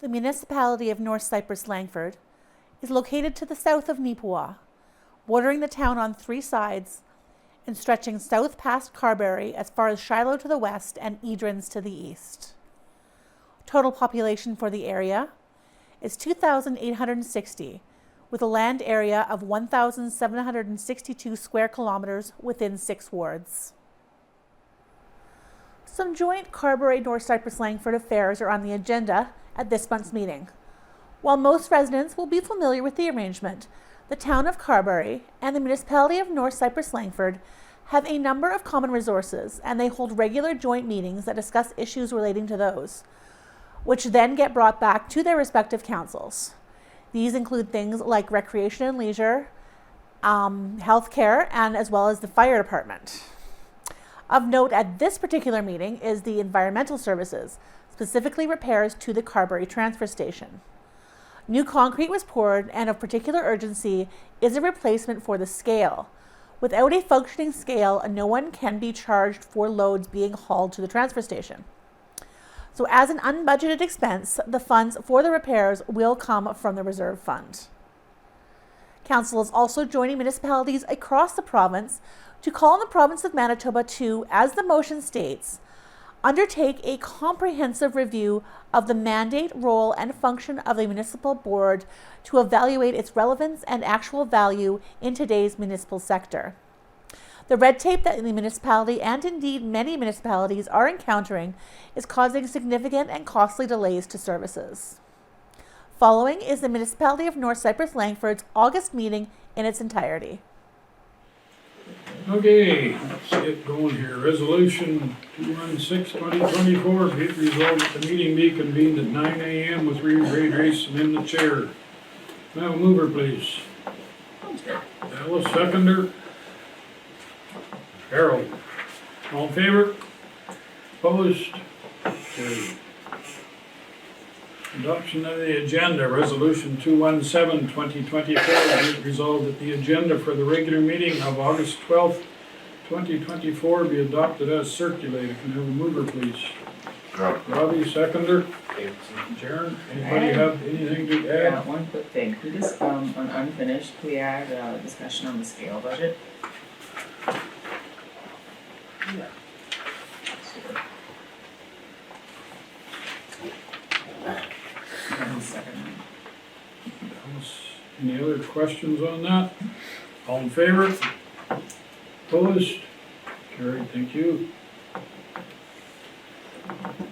The municipality of North Cypress-Langford is located to the south of Neepawa, bordering the town on three sides and stretching south past Carberry as far as Shiloh to the west and Edrins to the east. Total population for the area is 2,860, with a land area of 1,762 square kilometers within 6 wards. Some joint Carberry-North Cypress-Langford affairs are on the agenda at this month's meeting. While most residents will be familiar with the arrangement, the town of Carberry and the municipality of North Cypress-Langford have a number of common resources, and they hold regular joint meetings that discuss issues relating to those, which then get brought back to their respective councils. These include things like recreation and leisure, healthcare, and as well as the fire department. Of note at this particular meeting is the environmental services, specifically repairs to the Carberry transfer station. New concrete was poured, and of particular urgency is a replacement for the scale. Without a functioning scale, no one can be charged for loads being hauled to the transfer station. So as an unbudgeted expense, the funds for the repairs will come from the reserve fund. Council is also joining municipalities across the province to call on the province of Manitoba to, as the motion states, undertake a comprehensive review of the mandate, role, and function of the municipal board to evaluate its relevance and actual value in today's municipal sector. The red tape that the municipality, and indeed many municipalities, are encountering is causing significant and costly delays to services. Following is the municipality of North Cypress-Langford's August meeting in its entirety. Okay, let's get going here. Resolution 216-2024, be it resolved that the meeting be convened at 9 a.m. with Ray Grayson in the chair. May I have a mover, please? Alice, seconder. Harold. All in favor? Opposed? Carried. Adoption of the agenda, Resolution 217-2024, be it resolved that the agenda for the regular meeting of August 12th, 2024 be adopted as circulated. Can I have a mover, please? Robbie, seconder. Jaren, anybody have anything to add? Yeah, one quick thing. We just, on unfinished, we add discussion on the scale budget. Yeah. Any other questions on that? All in favor? Opposed? Carried, thank you.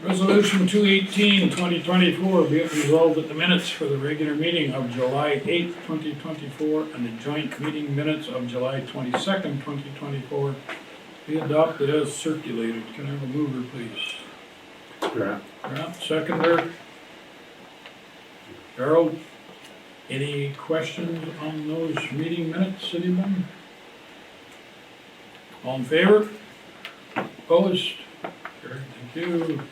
Resolution 218-2024, be it resolved that the minutes for the regular meeting of July 8th, 2024, and the joint meeting minutes of July 22nd, 2024, be adopted as circulated. Can I have a mover, please? Grant. Grant, seconder. Harold, any questions on those meeting minutes, anyone? All in favor? Opposed? Carried, thank you.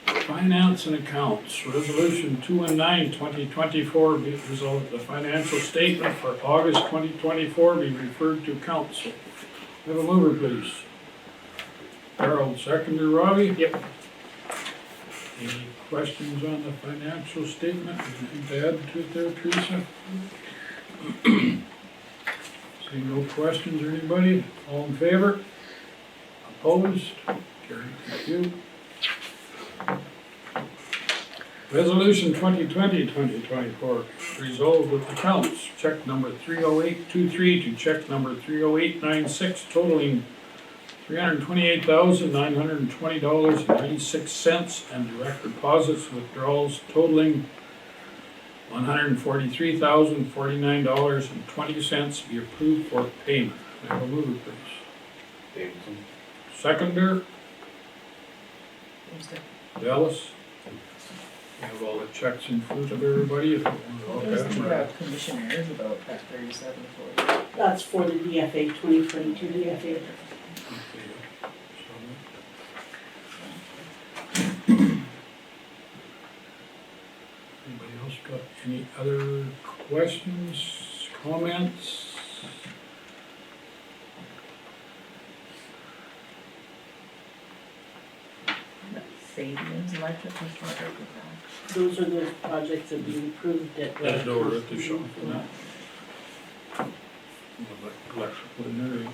Finance and accounts, Resolution 219-2024, be it resolved that the financial statement for August 2024 be referred to council. Have a mover, please. Harold, seconder. Robbie? Yep. Any questions on the financial statement? Anything to add to it there, Teresa? See no questions or anybody? All in favor? Opposed? Carried, thank you. Resolution 2020-2024, resolved with accounts, check number 30823 to check number 30896, totaling $328,920.96, and direct deposits withdrawals totaling $143,049.20 be approved for payment. May I have a mover, please? Davidson. Seconder? Dallas? We have all the checks in front of everybody. If you want to look There's at them, the or- commissioners about that 3740. That's for the DFA, 2022 DFA. Anybody else got any other questions, comments? Stadium's electric was what I did that. Those are the projects that we approved at the. That door at the shop for that. Electrical in there.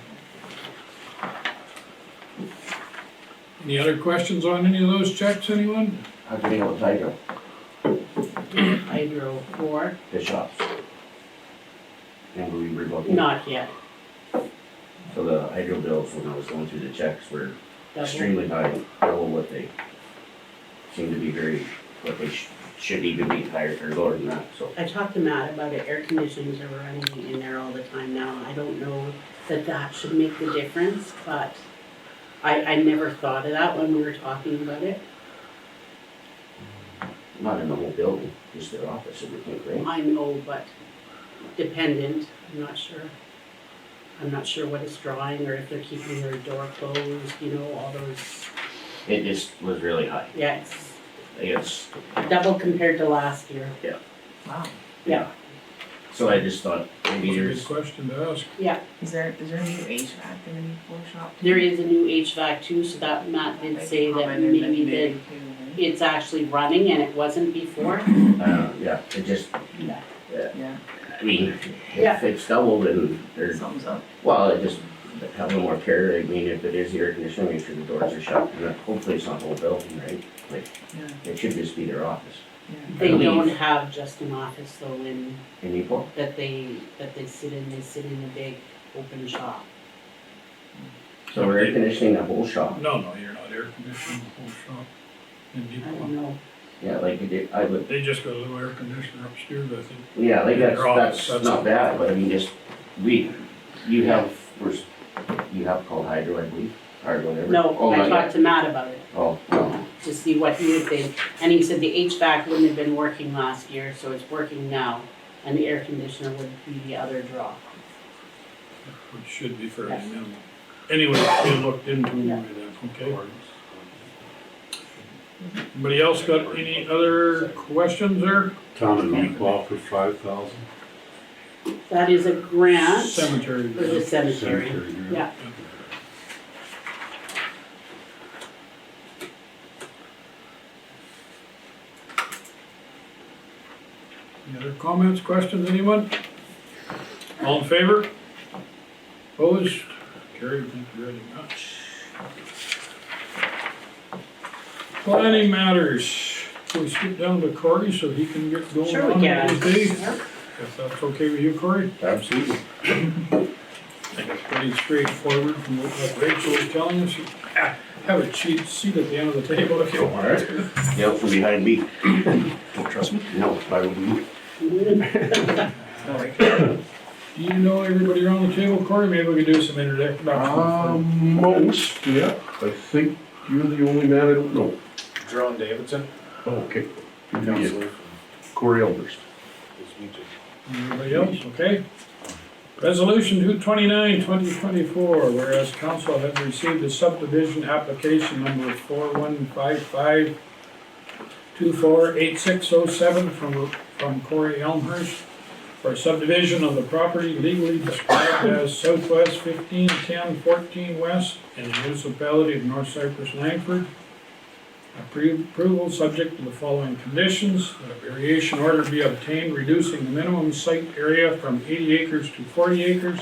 Any other questions on any of those checks, anyone? How do you know it's hydro? Hydro for, The shops. Remember we were looking? not yet. So the hydro bills, when I was going through the checks, were Double. extremely high, double what they seem to be what they should even be higher or lower than that, so. I talked to Matt about it, air conditionings are running in there all the time now. I don't know that should make the difference, but I never thought of that when we were talking about it. Not in the whole building, just their office, I would think, right? I know, but dependent, I'm not sure. I'm not sure what it's drawing or if they're keeping their door closed, you know, all those, It just was really high. yeah, It's, double compared to last year. Wow. Yeah. so I just thought maybe That's a good there's, question to ask. Yeah, Is there a new HVAC in the new floor shop? there is a new HVAC too, so that Matt did say that maybe that it's actually running and it wasn't before. yeah, it just, Yeah. Yeah, I mean, Yeah. if it's double, then there's, thumbs up. well, it just, have a little more care, I mean, if it is the air conditioning, make sure the doors are shut, and that- hopefully it's not the whole building, right? Like, Yeah, it should just be their office. yeah. They believe- don't have just an office though in, In Newport? that they sit in a big open shop. So we're air conditioning the whole shop? No, you're not air conditioning the whole shop. In I Depot. don't know. Yeah, like it did, I would, They just got a little air conditioner upstairs, I think. yeah, like Yeah, that's, they're office, that's that's all. not bad, but I mean, just, you have called hydro, I believe, or whatever? No, Oh, I not talked yet. to Matt about it Oh, no, to see what he would think. And he said the HVAC wouldn't have been working last year, so it's working now. And the air conditioner would be the other draw. Which should be fairly Yes. minimal. Anyway, they looked into it, Yeah. okay? Anybody else got any other questions there? Town and Meat offer 5,000. That is a grant Cemetery. for the cemetery. Cemetery, Yeah. Any other comments, questions, anyone? All in favor? Opposed? Carried, thank you very much. Planning matters. Can we skip down to Corey so he can get going Sure we on can. with his day? If that's okay with you, Corey? absolutely. I think it's pretty straightforward from what Rachel was telling us. Have a cheap seat at the end of the table if you want. Alright. Yep, from behind me. Don't trust me? No, why would you? Do you know everybody around the table, Corey? Maybe we could do some introduction. Most, yeah. I think you're the only man I don't know. Jerome Davidson, Oh, okay. Good to meet you. counselor. Corey Elmhurst. Nice to meet you. Anybody else? Okay. Resolution 229, 2024, whereas council has received a subdivision application number 4155248607 from Corey Elmhurst for a subdivision of the property legally described as Southwest 151014 West in the municipality of North Cypress-Langford. Approval subject to the following conditions: that a variation order be obtained reducing the minimum site area from 80 acres to 40 acres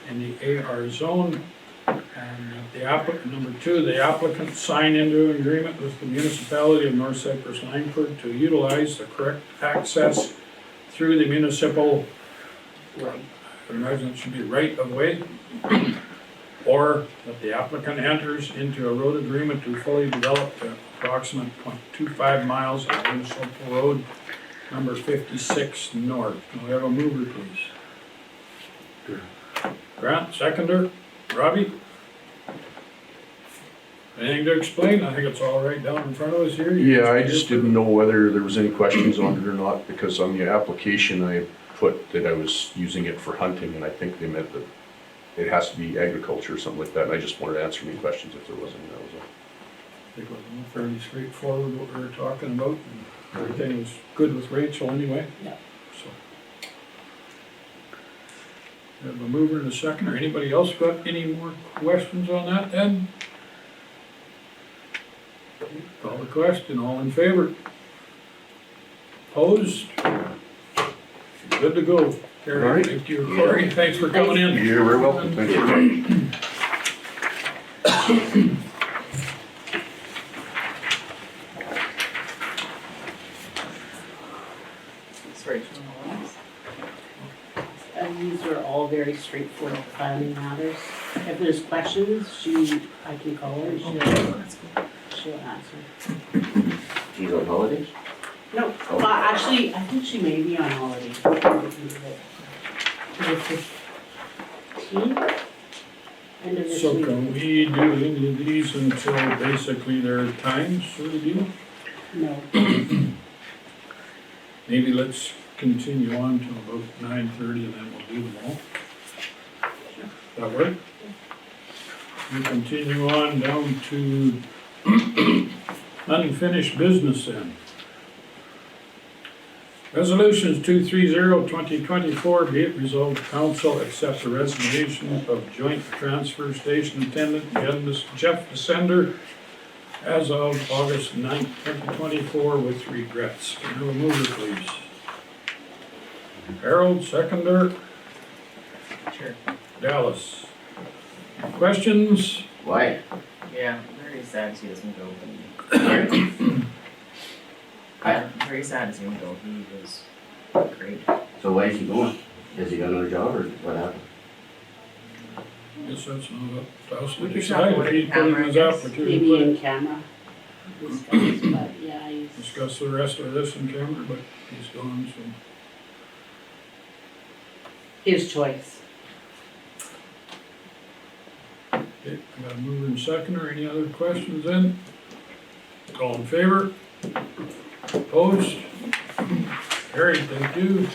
in the AR zone. And that the applicant, number two, the applicant sign into an agreement with the municipality of North Cypress-Langford to utilize the correct access through the municipal, Right. I imagine it should be right of way. Or that the applicant enters into a road agreement to fully develop the approximate 0.25 miles of municipal road number 56 north. Can we have a mover, please? Sure. Grant, seconder. Robbie? Anything to explain? I think it's all right down in front of us here. Yeah, I just didn't know whether there was any questions on it or not, because on the application I put that I was using it for hunting, and I think they meant that it has to be agriculture or something like that, and I just wanted to answer any questions if there was any, that was all. I think it was fairly straightforward what we were talking about, and everything was good with Rachel anyway. Yeah. So. We have a mover and a seconder. Anybody else got any more questions on that then? Call the question, all in favor? Opposed? Good to go. All Carried. right. Thank you, Corey, thanks for coming in. You're very welcome, thanks very much. Sorry, These are all very straightforward filing matters. If there's questions, I can call her and she'll answer. She's on holidays? No, actually, I think she may be on holiday. The 15th? End of this So week. can we do any of these until basically their times sort of deal? No, Maybe let's continue on till about 9:30 and then we'll do them all. That work? We continue on down to unfinished business then. Resolutions 230-2024, be it resolved, the council accept the resignation of joint transfer station attendant Jeff Descender as of August 9th, 2024 with regrets. Can I have a mover, please? Harold, seconder. Sure. Dallas. Questions? Why? Yeah, very sad she doesn't go. I'm very sad to see him go. He was great. So why is he going? Has he got another job or what happened? Guess that's not up to us to We could decide. talk If he about put in camera, his I guess. maybe in application, camera. Discuss, but yeah, he's. discuss the rest of this in camera, but he's gone, so. His choice. Okay, I got a mover and seconder. Any other questions then? All in favor? Opposed? Carried, thank you.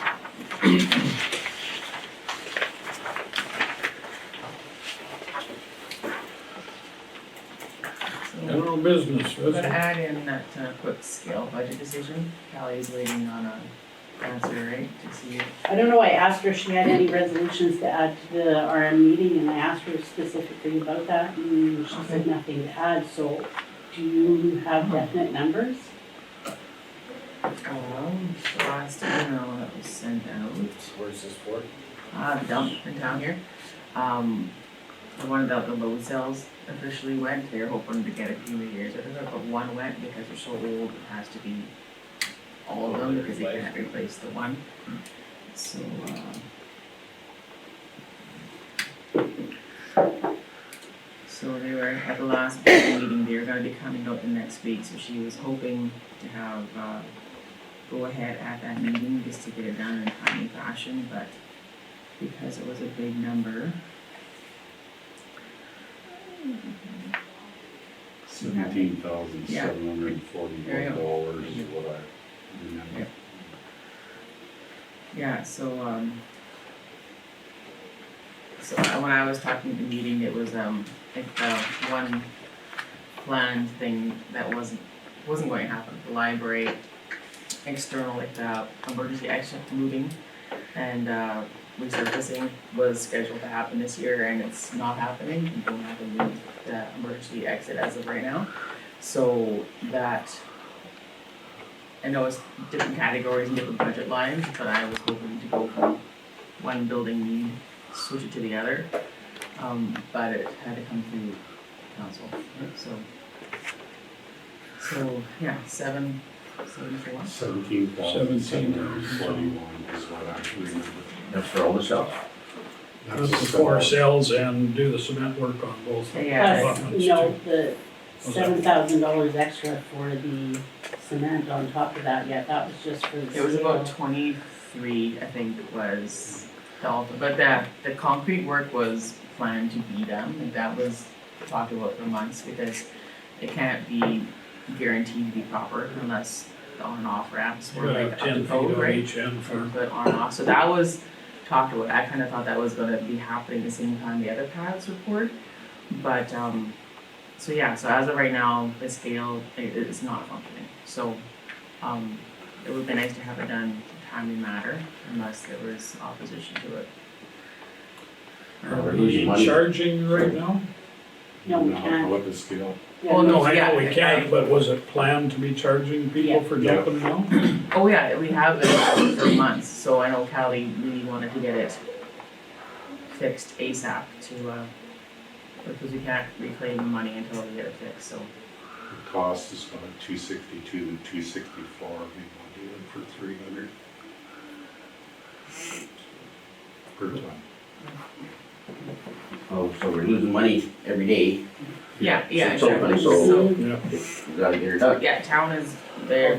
General business, We're gonna resolution. add in that quick scale budget decision. Callie's waiting on a answer, right, to see. I don't know, I asked her if she had any resolutions to add to the RM meeting, and I asked her specifically about that, and she said nothing to add, so do you have definite numbers? The last email that was sent out, Where's this for? the dump in town here. The one that the load cells officially went, they're hoping to get a few more years. I think but one went because they're so old, it has to be all of them because they can't replace the one. So, so they were at the last meeting, they were gonna be coming out the next week, so she was hoping to have, go ahead at that meeting just to get it done in a timely fashion, but because it was a big number. 17,741 dollars is what I remember. Yeah, so, when I was talking at the meeting, it was, like, one planned thing that wasn't going to happen. The library, external, like, the emergency exit moving and, resurfacing was scheduled to happen this year and it's not happening. We don't have to move the emergency exit as of right now. So that, I know it's different categories and different budget lines, but I was hoping to go from one building need, switch it to the other. But it had to come through council, so, yeah, 741. 17,741 is what I remember. That's for all the stuff? That's before cells and do the cement work on both Yeah. abutments No, too. the $7,000 extra for the cement on top of that, yeah, that was just for the It was about scale. 23, I think, was the alpha, but the concrete work was planned to be done, like that was talked about for months, because it can't be guaranteed to be proper unless the on and off ramps You were gotta like have up 10 to feet code, on right? each end for, But on and off, so that was talked about, I kinda thought that was gonna be happening the same time the other paths were poured, but, so yeah, so as of right now, the scale is not functioning, so, it would be nice to have it done in a timely manner, unless there was opposition to it. are We're we losing money. charging right now? No, we Not can't. What the scale, Yeah, Oh, no, I yeah, know we I- can't, but was it planned to be charging people for Yeah. dumping down? Oh, yeah, we have been for months, so I know Callie really wanted to get it fixed ASAP to, because we can't reclaim the money until we get it fixed, so. the cost is about 262 to 264, we want to do it for 300 per ton. Oh, so we're losing money every day. Yeah, yeah, It's open, exactly. so- Yeah. We gotta get it done. Yeah, town is, they're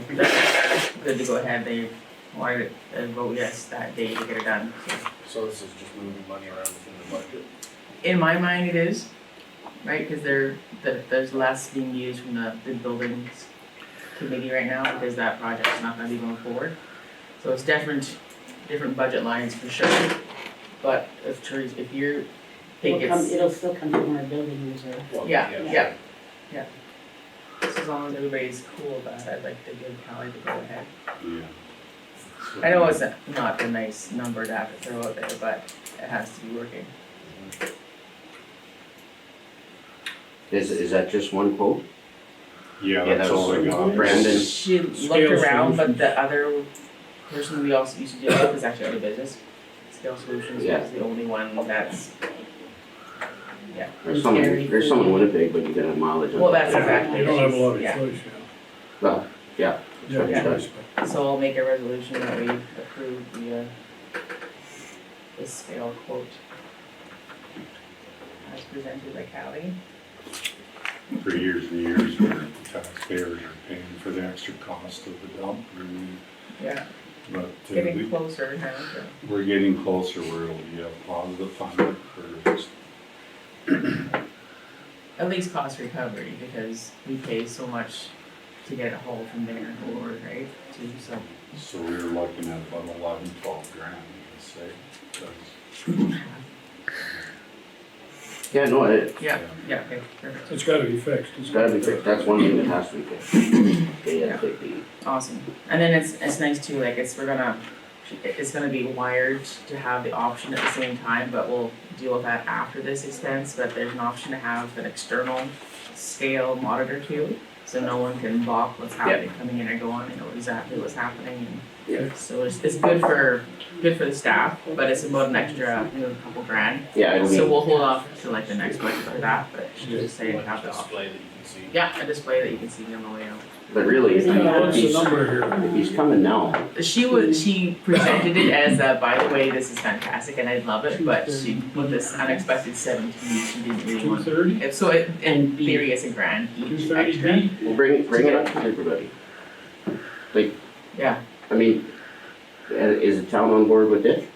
good to go ahead, they wanted to vote yes that day to get it done, so. So this is just moving money around within the budget? In my mind, it is, right, cause there's less being used from the buildings committee right now, because that project's not gonna be going forward. So it's different budget lines for sure, but if Therese, if you think it's, It'll still come from our building reserve. Well, yeah. So as long as everybody's cool with that, I'd like to give Callie the go ahead. Yeah. So- I know it's not a nice number to have to throw out there, but it has to be working. Is that just one quote? Yeah, Yeah, that's that all I was got. Brandon. She looked Scale around, but Solutions. the other person we also used to deal with is actually out of business. Scale Solutions Yeah. is the only one that's, There's someone in Winnipeg, but you gotta have mileage on. well, that's it. exactly. You don't have a lot of Yeah. choice, Well, yeah, yeah. Yeah. choice, So I'll make a resolution that we approve the scale quote as presented by Callie. For years and years, the taxpayers are paying for the extra cost of the dump, Yeah, but getting closer now to. we're getting closer where it'll be a positive funding for just At least cost recovery, because we pay so much to get a haul from there forward, right, too, so. So we were looking at about 11, 12 grand, let's say, 'cause yeah, no, Yeah, okay, perfect, It's gotta be fixed. it's gotta be fixed, that's one thing that has to be fixed. Yeah, awesome. And then it's nice too, like it's gonna be wired to have the option at the same time, but we'll deal with that after this expense, but there's an option to have an external scale monitor too, so no one can balk what's happening, coming in or going, they know exactly what's happening, and Yeah. so it's good for the staff, but it's about an extra, a couple grand. Yeah, it'll So be, we'll hold off to like the next budget for that, but she just say have the option. Display that you can see. Yeah, a display that you can see on the way out. but really, Yeah. What's the if number here? he's coming now, She presented it as by the way, this is fantastic and I love it, but she, with this unexpected 17, she didn't really want. 230? If so, in theory, it's a grand each 230 extra. B? we'll bring it up to everybody. Like, Yeah, I mean, is the town on board with it?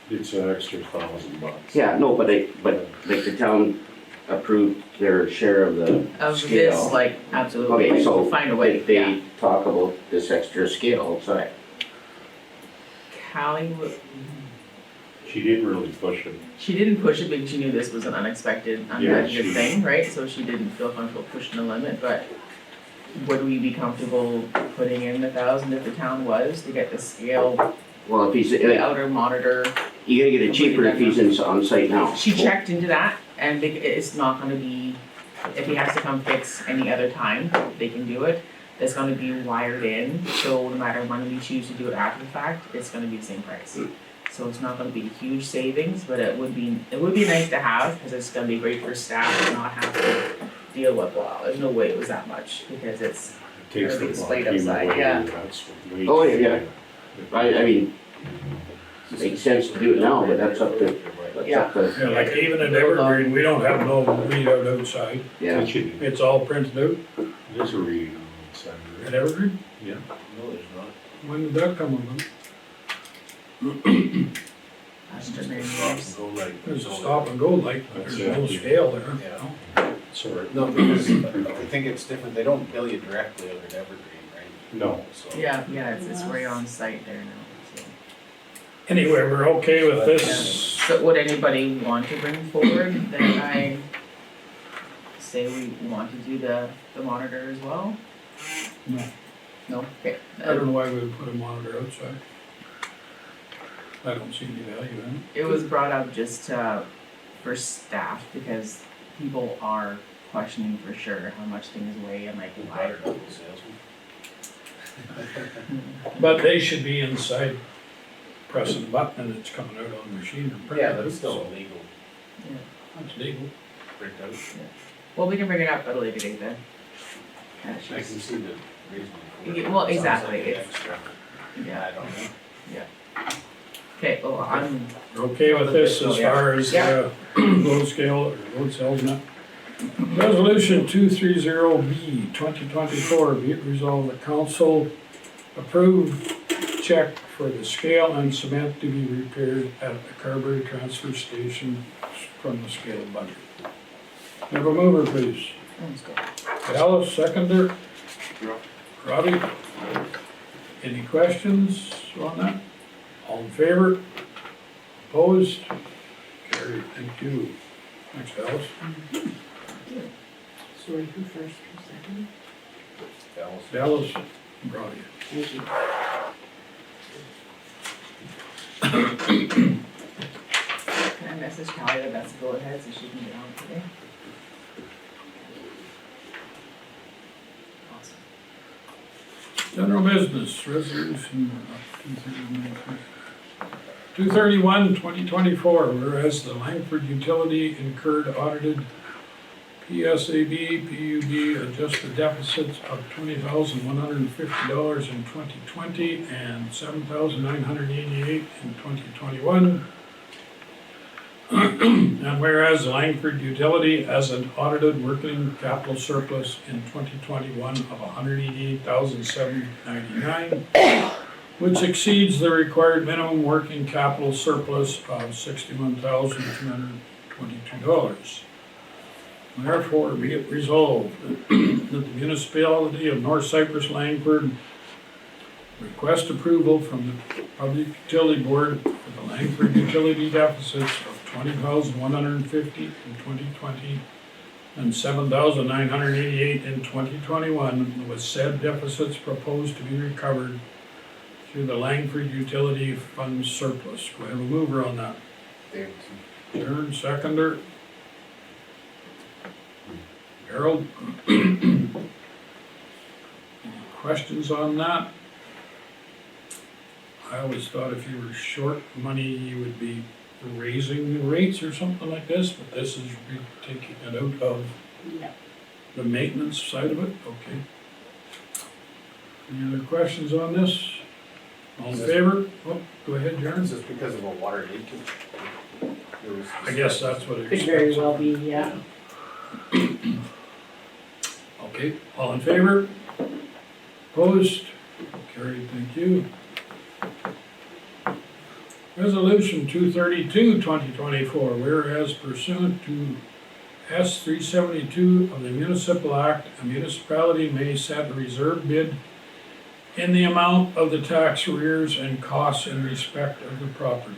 it's an extra $1,000. Yeah, no, but like the town approved their share of the of scale. this, like, absolutely, Okay, so we'll find a way, if they yeah. talk about this extra scale outside. Callie, She didn't really push it. she didn't push it because she knew this was an unexpected, Yeah, unbudgeted she- thing, right? So she didn't feel comfortable pushing the limit, but would we be comfortable putting in 1,000 if the town was to get the scale, Well, if he's, the outer monitor? you gotta get it cheaper if he's on site now. She checked into that and it's not gonna be, if he has to come fix any other time, they can do it. It's gonna be wired in, so no matter when we choose to do it after the fact, it's gonna be the same price. So it's not gonna be a huge savings, but it would be nice to have, because it's gonna be great for staff to not have to deal with, wow, there's no way it was that much, because it's, It takes the Everything's laid vacuum outside, away, yeah. that's way Oh, yeah, too yeah. I mean, it makes sense to do it now, but that's up to, Yeah, like even at Evergreen, we don't have no readout outside. yeah. It should, It's all printed out there's a reading on the side of at it. Evergreen. Yeah. No, there's not. When did that come on? that's just many Stop years. and go like. There's a stop and go light, but there's no scale there. Yeah. Sorry. No, because I think it's different, they don't bill you directly over at Evergreen, right? No. So. Yeah, it's right on site there now, so. Anyway, we're okay with Yeah. this. So would anybody want to bring forward that I say we want to do the monitor as well? No. No, okay. I don't know why we would put a monitor outside. I don't see any value in It was brought up just for staff, because people are questioning for sure how much things weigh and like why. Better not be salesman. But they should be inside pressing a button and it's coming out on the machine or printed. Yeah, but it's still so illegal, That's legal. print out. Well, we can bring it up at a later date then. I can see the reason for it. Yeah, well, Sounds exactly, like it's- extra. Yeah, I don't know. okay, well, I'm, You're okay with this as Yeah. far as Yeah. load scale or load cells and that? Resolution 230B 2024, be it resolved that council approve check for the scale and cement to be repaired at the Carberry Transfer Station from the scale budget. Have a mover, please. that's good. Alice, seconder. Robbie? Any questions on that? All in favor? Opposed? Carried, thank you. Thanks, Alice. Sorry, who first, who second? Dallas, Robbie. Thank you. Can I message Callie that that's go ahead so she can get on today? Awesome. General business, resolution 231, 2024, whereas the Langford utility incurred audited PSAB, PUB adjusted deficits of $20,150 in 2020 and $7,988 in 2021. And whereas the Langford utility has an audited working capital surplus in 2021 of $188,799, which exceeds the required minimum working capital surplus of $61,222. Therefore, be it resolved that the municipality of North Cypress-Langford request approval from the Public Utility Board for the Langford utility deficits of $20,150 in 2020 and $7,988 in 2021, with said deficits proposed to be recovered through the Langford Utility Fund surplus. Do I have a mover on that? Davidson. Sharon, seconder. Harold? Any questions on that? I always thought if you were short money, you would be raising the rates or something like this, but this is taking it out of Yeah. the maintenance side of it, okay. Any other questions on this? All in favor? Oh, go ahead, Jaron. Is this because of a water leak? There was- I guess that's what it Could very expects. well be, yeah. Okay, all in favor? Opposed? Carried, thank you. Resolution 232, 2024, whereas pursuant to S 372 of the Municipal Act, a municipality may set a reserve bid in the amount of the tax arrears and costs in respect of the property.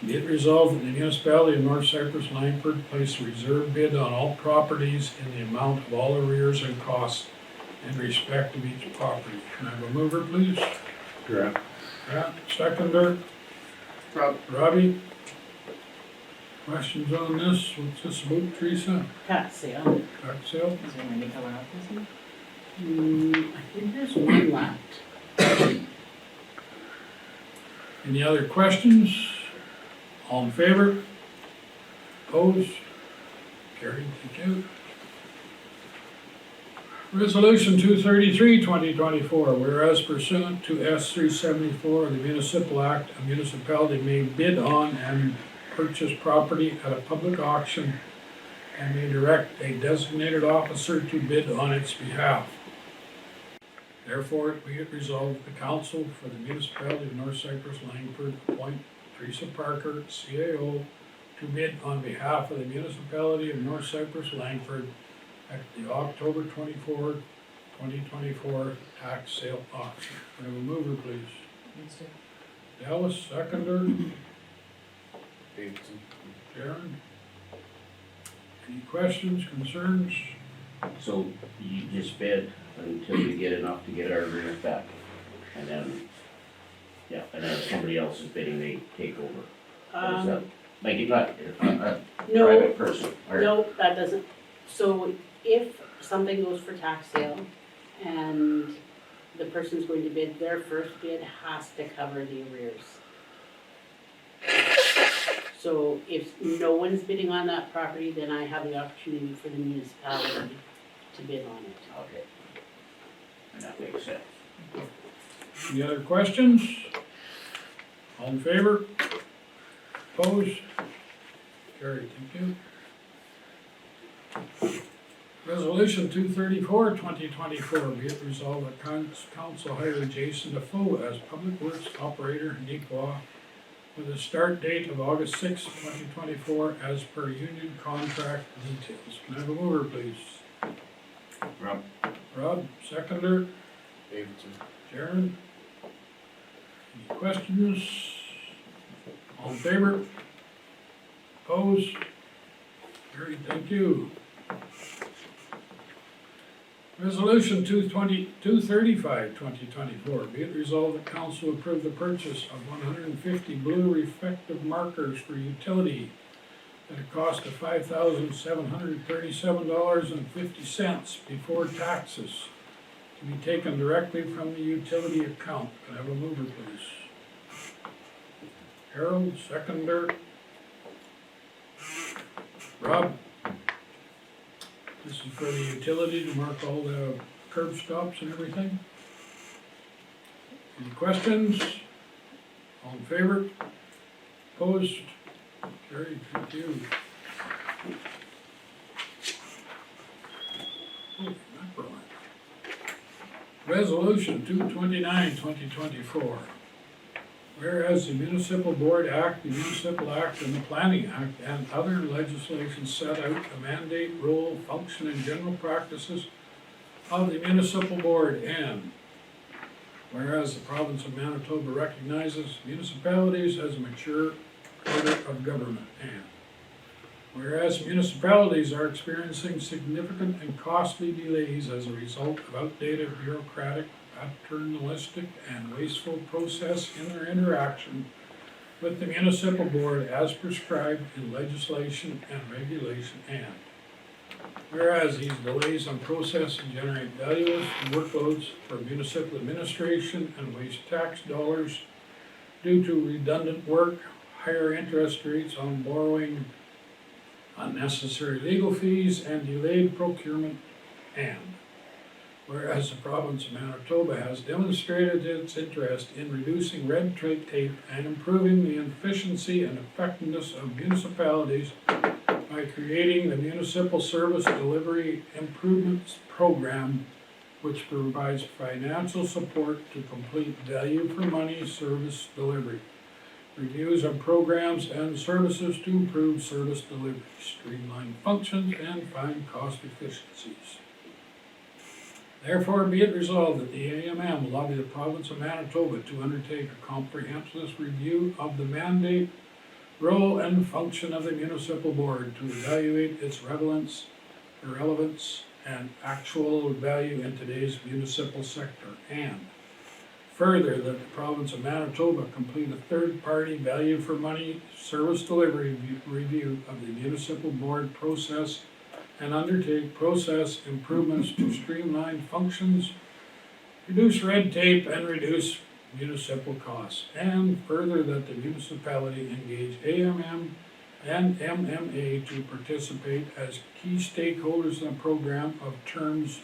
Be it resolved that the municipality of North Cypress-Langford place a reserve bid on all properties in the amount of all arrears and costs in respect of each property. Can I have a mover, please? Grant. Yeah, seconder, Robbie? Questions on this? What's this about, Teresa? Tax sale. Tax sale? Is there any coming up this week? I think there's one left. Any other questions? All in favor? Opposed? Carried, thank you. Resolution 233, 2024, whereas pursuant to S 374 of the Municipal Act, a municipality may bid on and purchase property at a public auction and may direct a designated officer to bid on its behalf. Therefore, be it resolved that the council for the municipality of North Cypress-Langford appoint Teresa Parker, CAO, to bid on behalf of the municipality of North Cypress-Langford at the October 24, 2024 tax sale auction. Can I have a mover, please? Dallas, seconder. Davidson. Sharon? Any questions, concerns? So you just bid until you get enough to get our agreement back, and then, yeah, and then if somebody else is bidding, they take over. Or is that- Like, you're not a No, private person, or? no, that doesn't, so if something goes for tax sale and the person's going to bid, their first bid has to cover the arrears. So if no one's bidding on that property, then I have the opportunity for the municipality to bid on it. Okay. That makes sense. Any other questions? All in favor? Opposed? Carried, thank you. Resolution 234, 2024, be it resolved that council hire Jason Defoe as Public Works Operator in Deepwa with a start date of August 6, 2024, as per union contract details. Can I have a mover, please? Rob. Rob, seconder. Davidson. Sharon? Any questions? All in favor? Opposed? Carried, thank you. Resolution 235, 2024, be it resolved that council approve the purchase of 150 blue reflective markers for utility at a cost of $5,737.50 before taxes, to be taken directly from the utility account. Can I have a mover, please? Harold, seconder. Rob? This is for the utility to mark all the curb stops and everything. Any questions? All in favor? Opposed? Carried, thank you. Oh, mackerel. Resolution 229, 2024. Whereas the Municipal Board Act, the Municipal Act, and the Planning Act, and other legislation set out the mandate, role, function, and general practices of the Municipal Board, and whereas the province of Manitoba recognizes municipalities as a mature order of government, and whereas municipalities are experiencing significant and costly delays as a result of outdated bureaucratic, paternalistic, and wasteful process in their interaction with the municipal board as prescribed in legislation and regulation, and whereas these delays on process generate valueless workloads for municipal administration and waste tax dollars due to redundant work, higher interest rates on borrowing, unnecessary legal fees, and delayed procurement, and whereas the province of Manitoba has demonstrated its interest in reducing red tape and improving the efficiency and effectiveness of municipalities by creating the Municipal Service Delivery Improvements Program, which provides financial support to complete value for money service delivery, reviews of programs and services to improve service delivery, streamline functions, and find cost efficiencies. Therefore, be it resolved that the AMM lobby the province of Manitoba to undertake a comprehensive review of the mandate, role, and function of the municipal board to evaluate its relevance, and actual value in today's municipal sector, and further, that the province of Manitoba complete a third-party value for money service delivery review of the municipal board process and undertake process improvements to streamline functions, reduce red tape, and reduce municipal costs. And further, that the municipality engage AMM and MMA to participate as key stakeholders in the program of terms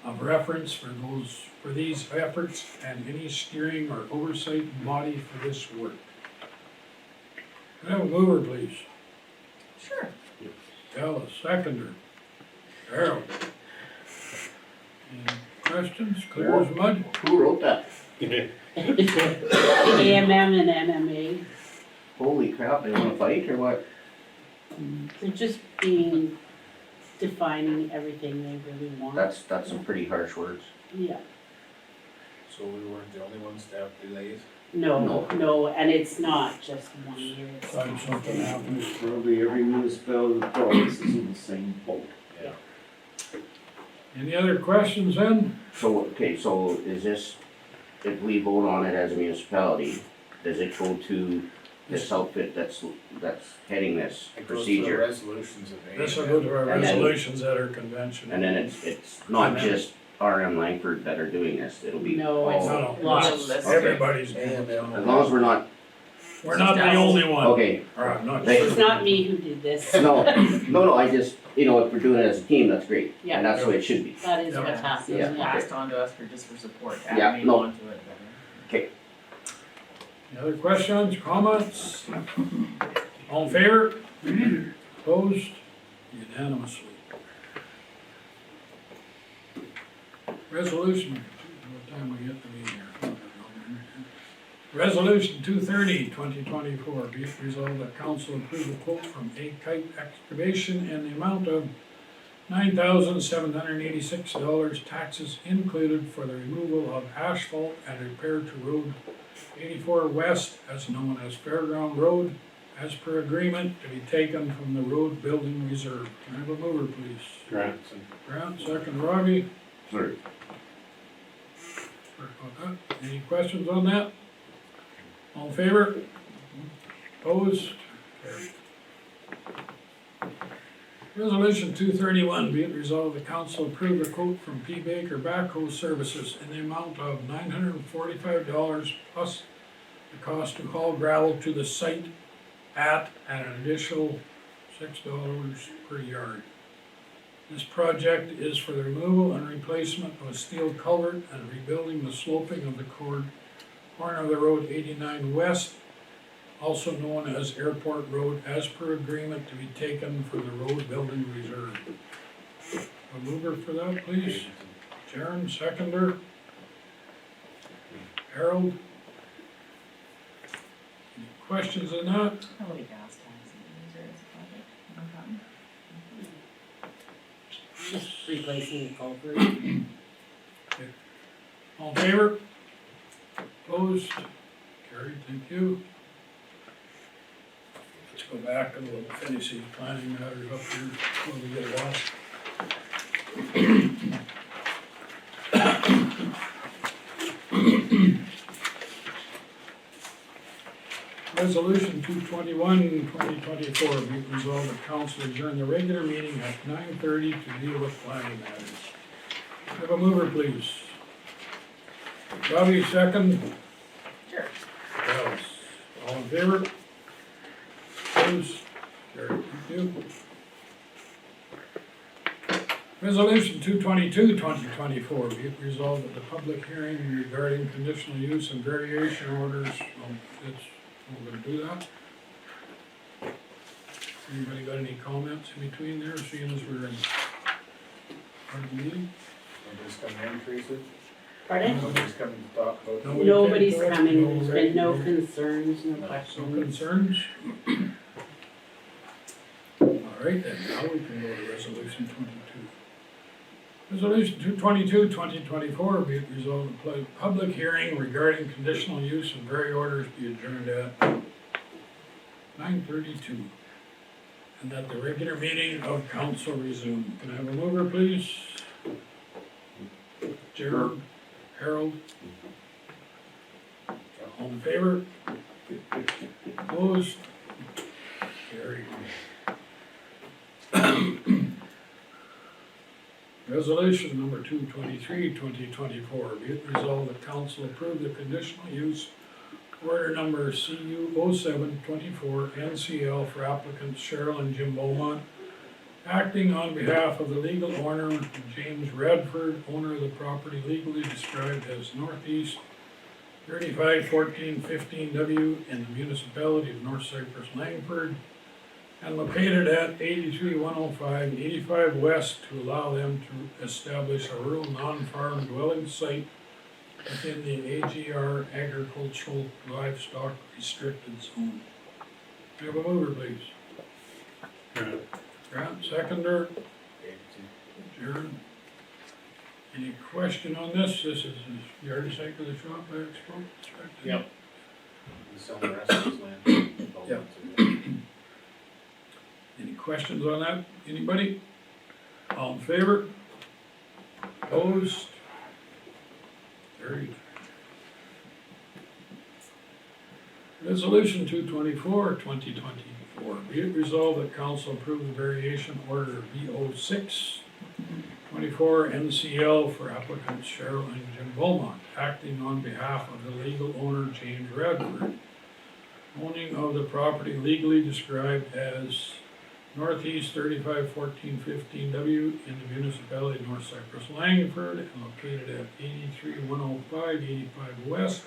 of reference for these efforts and any steering or oversight body for this work. Can I have a mover, please? Sure. Alice, seconder. Harold. Any questions? Clear as mud? Who wrote that? AMM and MMA, Holy crap, they wanna fight or what? they're just defining everything they really want. That's some pretty harsh words. Yeah, So we weren't the only ones to have delays? no, and it's not just 1 year. It's Thought something happened. Probably every municipality in the province is in the same boat. Yeah. Any other questions then? So, okay, so is this, if we vote on it as a municipality, does it go to this outfit that's heading this It goes to the procedure. resolutions of This will A. go to our And then- resolutions at our convention. And then it's not just RM Langford that are doing this, it'll be No, all. it's No, lots. it's everybody's. AML. As long as we're not, We're not the only one. okay, Or I'm not They- sure. It's not me who did this. no, I just, if we're doing it as a team, that's great. Yeah. And that's the way it should be. That is Yeah. what's So happening, Yeah. it's yeah. passed on to us just for support, Yeah, adding no. on to it better. Any other questions, comments? All in favor? Opposed? Unanimously. Resolution, what time we get to be here? Resolution 230, 2024, be it resolved that council approve a quote from A Kite Excavation in the amount of $9,786, taxes included, for the removal of asphalt and repair to Road 84 West, as known as Fairground Road, as per agreement to be taken from the road building reserve. Can I have a mover, please? Grant. Grant, second Robbie. Sorry. Sorry about that. Any questions on that? All in favor? Opposed? Carried. Resolution 231, be it resolved, the council approve a quote from P. Baker Backhoe Services in the amount of $945 plus the cost to haul gravel to the site at an additional $6 per yard. This project is for the removal and replacement of a steel culvert and rebuilding the sloping of the corner of the road 89 West, also known as Airport Road, as per agreement to be taken for the road building reserve. A mover for that, please? Sharon, seconder. Harold? Any questions on that? Probably gas tax and reserves project, no problem. Just replacing the culvert. All in favor? Opposed? Carried, thank you. Let's go back and we'll finish these planning matters up here before we get lost. Resolution 221, 2024, be it resolved that council adjourn the regular meeting at 9:30 to deal with planning matters. Have a mover, please. Robbie, second. Sure. Alice, all in favor? Opposed? Carried, thank you. Resolution 222, 2024, be it resolved that the public hearing regarding conditional use and variation orders, we're gonna do that. Anybody got any comments in between there, seeing as we're in part of the meeting? Nobody's coming in, Teresa? Pardon? Nobody's coming to talk about. Nobody Nobody's came to us, coming, no there's been no reg- concerns, no No questions. concerns? All right, then, now we can go to resolution 22. Resolution 222, 2024, be it resolved, the public hearing regarding conditional use and various orders be adjourned at 9:32. And that the regular meeting of council resume. Can I have a mover, please? Gerald, Harold? All in favor? Opposed? Carried. Resolution number 223, 2024, be it resolved that council approve the conditional use order number CU 0724 NCL for applicants Cheryl and Jim Beaumont, acting on behalf of the legal owner James Radford, owner of the property legally described as Northeast 351415W in the municipality of North Cypress-Langford, and located at 83105 85 West, to allow them to establish a rural non-farm dwelling site within the AGR agricultural livestock restricted zone. Can I have a mover, please? Grant. Grant, seconder. Jared. Any question on this? This is the yard site of the shop I expected? Yep. He's selling the rest of his land. Yep. Any questions on that? Anybody? All in favor? Opposed? Carried. Resolution 224, 2024. Be it resolved that council approve the variation order VO6 24 NCL for applicants Cheryl and Jim Beaumont, acting on behalf of the legal owner James Radford, owning of the property legally described as Northeast 351415W in the municipality of North Cypress-Langford and located at 83105 85 West,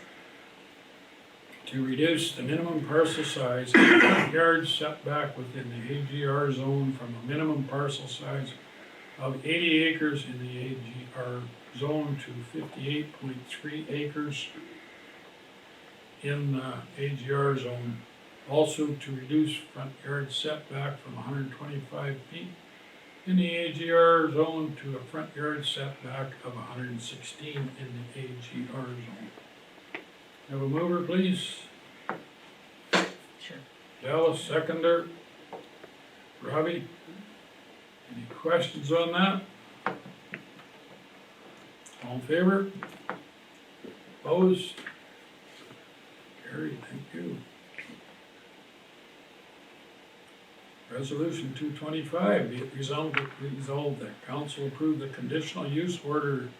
to reduce the minimum parcel size and front yard setback within the AGR zone from a minimum parcel size of 80 acres in the AGR zone to 58.3 acres in the AGR zone. Also to reduce front yard setback from 125 feet in the AGR zone to a front yard setback of 116 in the AGR zone. Have a mover, please. Sure. Dallas, seconder. Robbie? Any questions on that? All in favor? Opposed? Carried, thank you. Resolution 225, be it resolved that council approve the conditional use order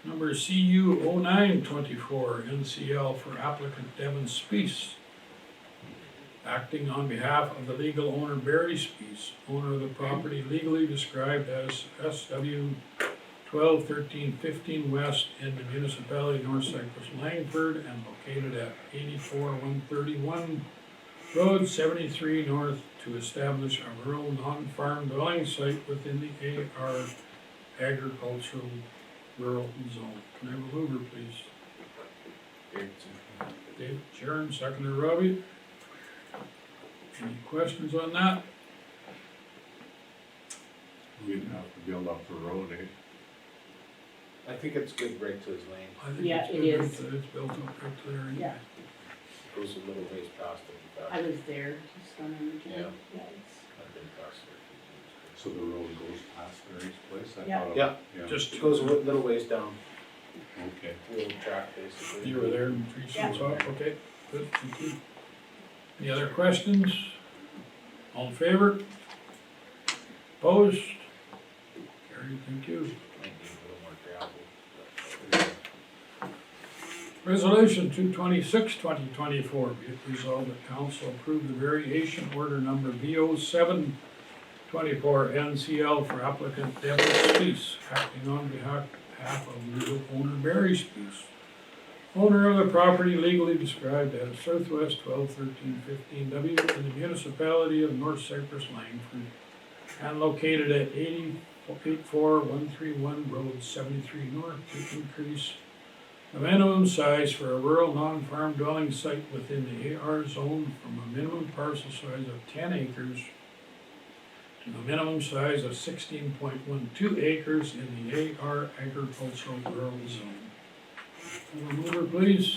number CU 0924 NCL for applicant Devin Speece, acting on behalf of the legal owner Barry Speece, owner of the property legally described as SW 121315 West in the municipality of North Cypress-Langford and located at 84131 Road 73 North, to establish a rural non-farm dwelling site within the AR agricultural rural zone. Can I have a mover, please? Dave, Sharon, seconder Robbie. Any questions on that? We didn't have to build up the road, eh? I think it's good right to his lane. I think Yeah, it's it good is. that it's built up right there. anyway. Yeah. Goes a little ways past it. I was there just on the Yeah. it's, I've been past there. So the road goes past Mary's place? I Yeah. thought it- Yeah. Yeah, Just, It goes a little ways down, okay. little track basically. you were there and three Yeah. sheets off, okay, good, thank you. Any other questions? All in favor? Opposed? Carried, thank you. Might need a little more gravel. Resolution 226, 2024, be it resolved that council approve the variation order number VO724 NCL for applicant Devin Speece, acting on behalf of legal owner Barry Speece, owner of the property legally described as Southwest 121315W in the municipality of North Cypress-Langford and located at 84131 Road 73 North, to increase the minimum size for a rural non-farm dwelling site within the AR zone from a minimum parcel size of 10 acres to the minimum size of 16.12 acres in the AR agricultural rural zone. Have a mover, please.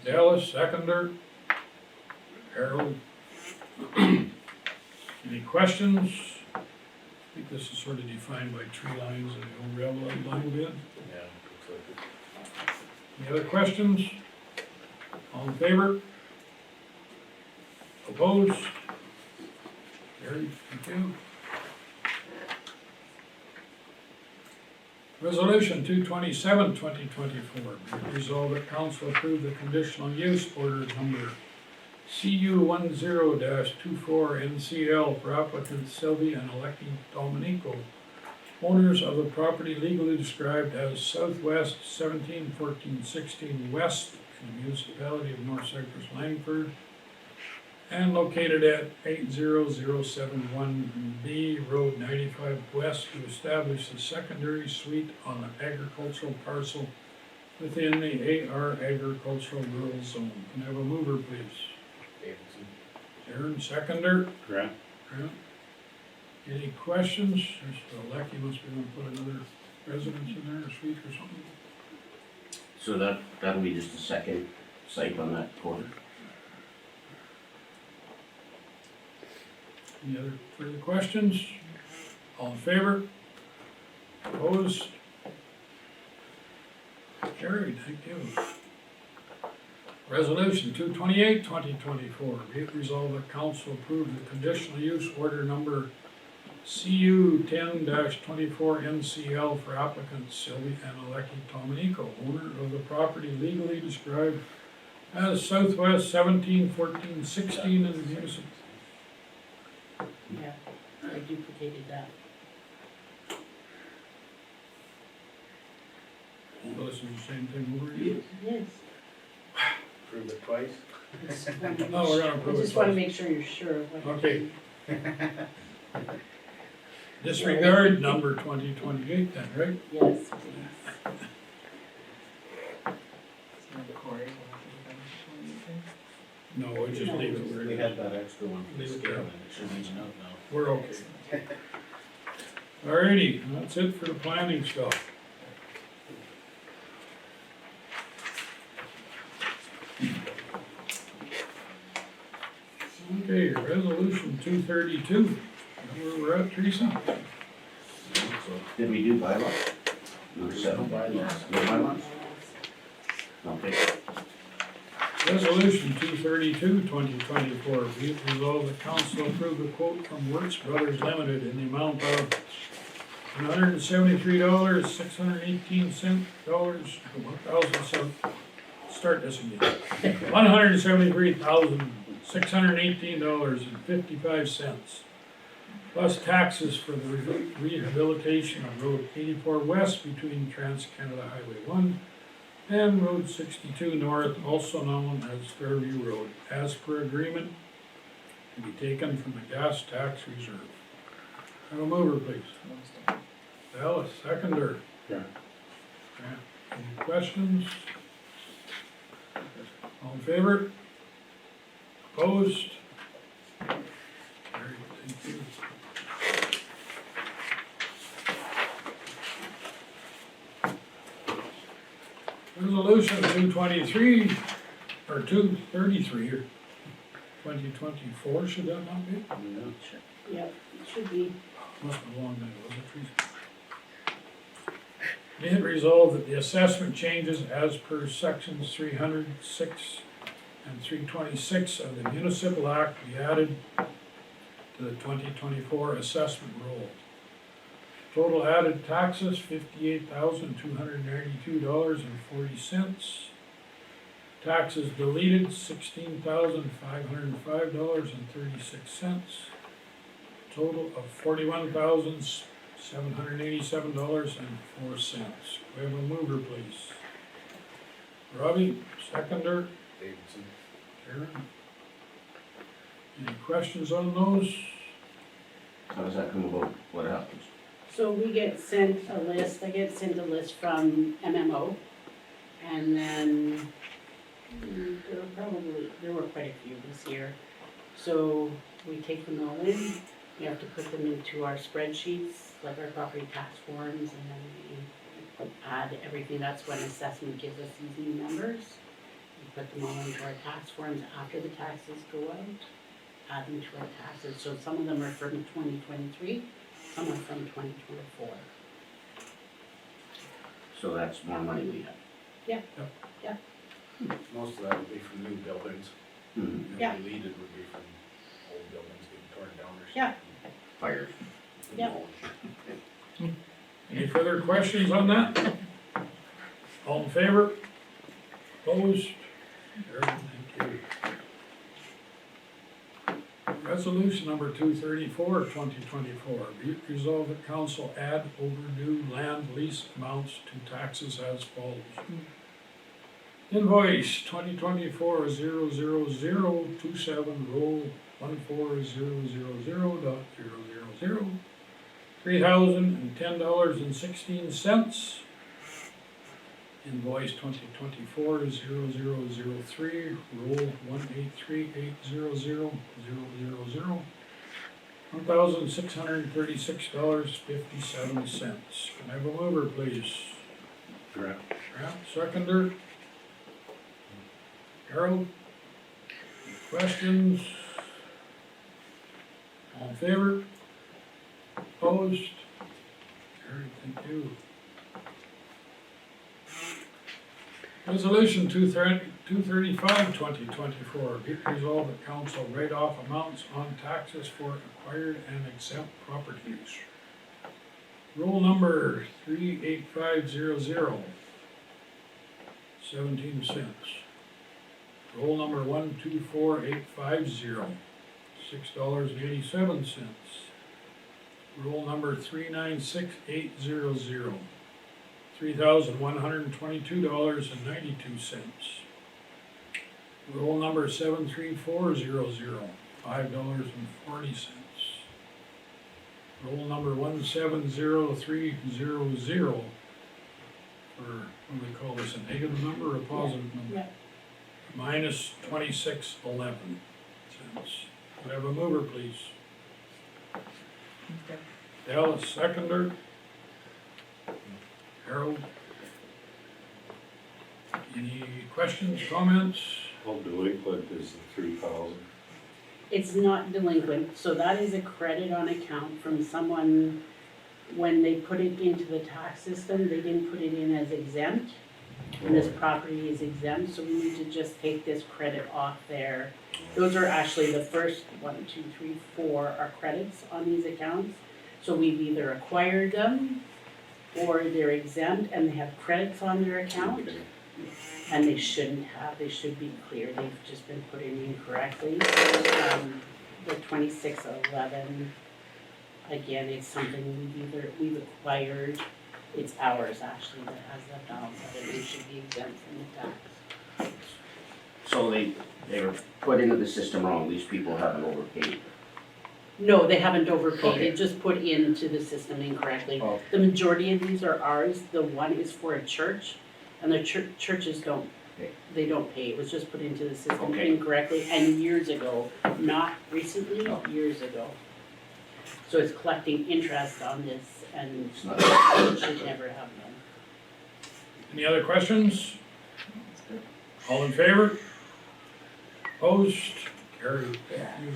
Dallas, seconder. Harold. Any questions? I think this is sort of defined by tree lines and the old railroad line bid. Yeah, looks like it. Any other questions? All in favor? Opposed? Carried, thank you. Resolution 227, 2024, be it resolved that council approve the conditional use order number CU 10-24 NCL for applicants Sylvia and Aleki Dominico, owners of the property legally described as Southwest 171416 West in the municipality of North Cypress-Langford and located at 80071B Road 95 West, to establish a secondary suite on an agricultural parcel within the AR agricultural rural zone. Can I have a mover, please? Davidson. Aaron, seconder. Grant? Grant. Any questions? Mr. Lecky must be gonna put another residence in there, a suite or something. So that'll be just a second site on that corner. Any other further questions? All in favor? Opposed? Carried, thank you. Resolution 228, 2024. Be it resolved that council approve the conditional use order number CU 10-24 NCL for applicants Sylvie and Aleki Dominico, owner of the property legally described as Southwest 17, 14, 16 in the municipal. Yeah, I duplicated that. Well, this is the same thing over again. Yes. Prove it twice. No, we're gonna I approve it. just wanna make sure you're sure of what. Okay. Disregard number 2028 then, right? Yes, please. So the Corey will have to do No, we'll just leave it where We it had is. that extra one for the Leave it scale, there. and it should reach out now. We're okay. Alrighty, that's it for the planning stuff. Okay, resolution 232. Where we're at, Teresa? Did we do bylaws? Number 7? Bylaws. No bylaws? Okay. Resolution 232, 2024, be it resolved that council approve the quote from Works Brothers Limited in the amount of $173, $618 $1,007. Start this again. $173,618.55 plus taxes for the rehabilitation of Road 84 West between Trans-Canada Highway 1 and Road 62 North, also known as Fairview Road, as per agreement, to be taken from the gas tax reserve. Have a mover, please. that. Alice, seconder. Yeah. Okay. Any questions? All in favor? Opposed? Carried, thank you. Resolution 223, or 233, or 2024, should that not be? Yep, it should be. Must have belonged in, was it, Teresa? Be it resolved that the assessment changes as per sections 306 and 326 of the Municipal Act be added to the 2024 assessment roll. Total added taxes, $58,292.40. Taxes deleted, $16,505.36. Total of $41,787.04. We have a mover, please. Robbie, seconder. Davidson. Karen. Any questions on those? How does that come about? What happens? So we get sent a list, I get sent a list from MMO, and then there were quite a few this year. So we take them all in, we have to put them into our spreadsheets, like our property tax forms, and then we add everything, that's when assessment gives us these new numbers. We put them all into our tax forms after the taxes go out, add them to our taxes, so some of them are from 2023, some are from 2024. So that's more money we have. Most of that would be from new buildings. Hmm. And Yeah. deleted would be from old buildings getting torn down or something. Yeah. Fires. Yep. Any further questions on that? All in favor? Opposed? Carried, thank you. Resolution number 234, 2024. Be it resolved that council add overdue land lease amounts to taxes as follows. Invoice 2024-00027, roll 14000.000, $3,010.16. Invoice 2024-0003, roll 183800000, $1,636.57. Can I have a mover, please? Grant. Grant, seconder. Harold? Questions? All in favor? Opposed? Carried, thank you. Resolution 235, 2024, be it resolved that council write off amounts on taxes for acquired and exempt properties. Roll number 38500, 17 cents. Roll number 124850, $6.87. Roll number 396800, $3,122.92. Roll number 73400, $5.40. Roll number 170300, for, what do we call this, a negative number or a positive number? Yeah. Minus 26.11 cents. Could I have a mover, please? Dell, a seconder. Harold? Any questions, comments? How delinquent is the 3,000? It's not delinquent, so that is a credit on account from someone, when they put it into the tax system, they didn't put it in as exempt. And this property is exempt, so we need to just take this credit off there. Those are actually the first 1, 2, 3, 4 are credits on these accounts. So we've either acquired them, or they're exempt and they have credits on their account. Okay. And they shouldn't have, they should be clear, they've just been put in incorrectly. The 2611, again, it's something we've acquired, it's ours actually that has that balance, that it should be exempt from the tax. So they were put into the system wrong, these people haven't overpaid. No, they haven't overpaid, Okay. they just put into the system incorrectly. Oh. The majority of these are ours, the one is for a church, and the churches don't, Okay. they don't pay, it was just put into the system Okay. incorrectly, and years ago, not recently, Oh. years ago. So it's collecting interest on this, and It's not- it should never have done. Any other questions? All in favor? Opposed? Carried. Thank you.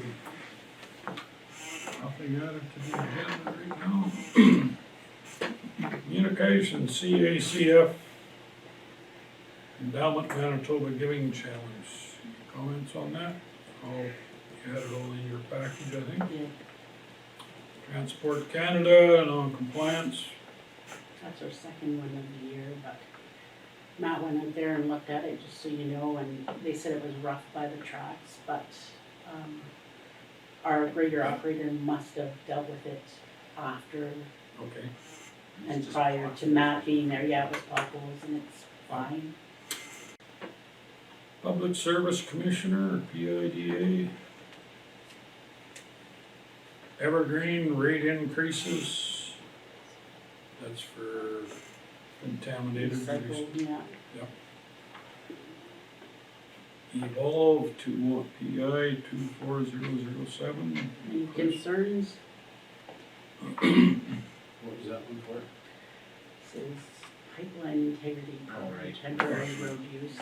Nothing added to the agenda right now. Communications, CACF, Endowment Manitoba Giving Challenge. Any comments on that? Oh, you had it all in your package, I think. Yeah, Transport Canada, non-compliance. that's our second one of the year, but Matt went out there and looked at it, just so you know, and they said it was rough by the tracks, but, our grader operator must have dealt with it after Okay. and prior to Matt being there, yeah, it was potholes and it's fine. Public Service Commissioner, PIDA. Evergreen rate increases. That's for contaminated waste. Recycled, yeah. Evolve to what, PI 24007. Any concerns? What was that one for? Says pipeline integrity Oh, for right. temporary road use.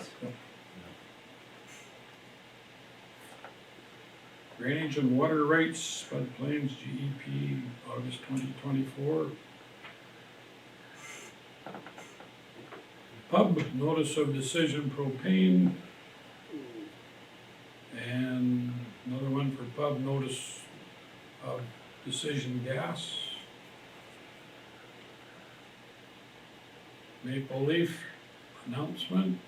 Drainage and water rights, floodplains, GEP, August 2024. Pub, notice of decision propane. And another one for pub, notice of decision gas. Maple Leaf, announcement.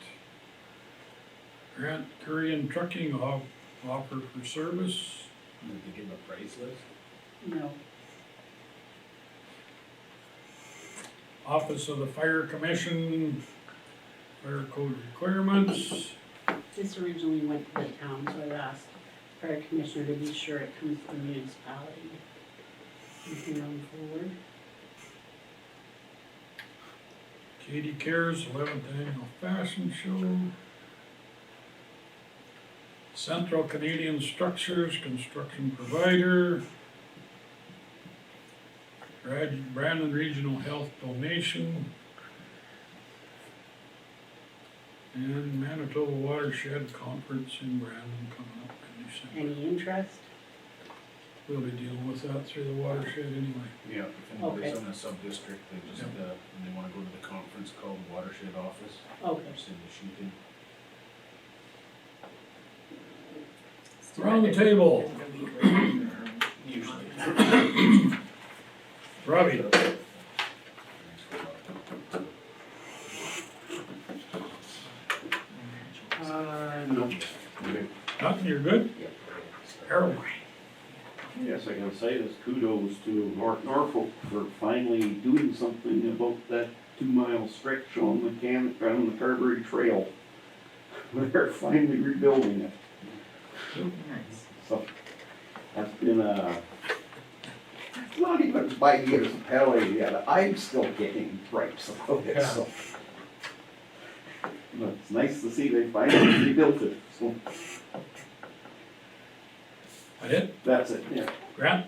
Grant Curry and Trucking offer for service. Did they give a price list? No, Office of the Fire Commission, fire code requirements. this originally went to the town, so I've asked fire commissioner to be sure it comes to the municipality. From here on forward. Katie Cares, 11th Annual Fashion Show. Central Canadian Structures, construction provider. Brandon Regional Health Donation. And Manitoba Watershed Conference in Brandon coming up in December. Any interest? we'll be dealing with that through the watershed anyway. Yeah, if anybody's Okay. in a sub-district, they just, Yep. when they wanna go to the conference called watershed office, Okay. send the sheet in. Around the table, Is it a week later or- Usually. Robbie, No. nothing, you're good? Harold, Yes, I gotta say this, kudos to North Norfolk for finally doing something about that 2 mile stretch on the on the Carberry Trail. They're finally rebuilding it, Nice. so that's been it's not even by the municipality yet, I'm still getting gripes about it, so. But it's nice to see they finally rebuilt it, so that it? that's it, yeah. Grant?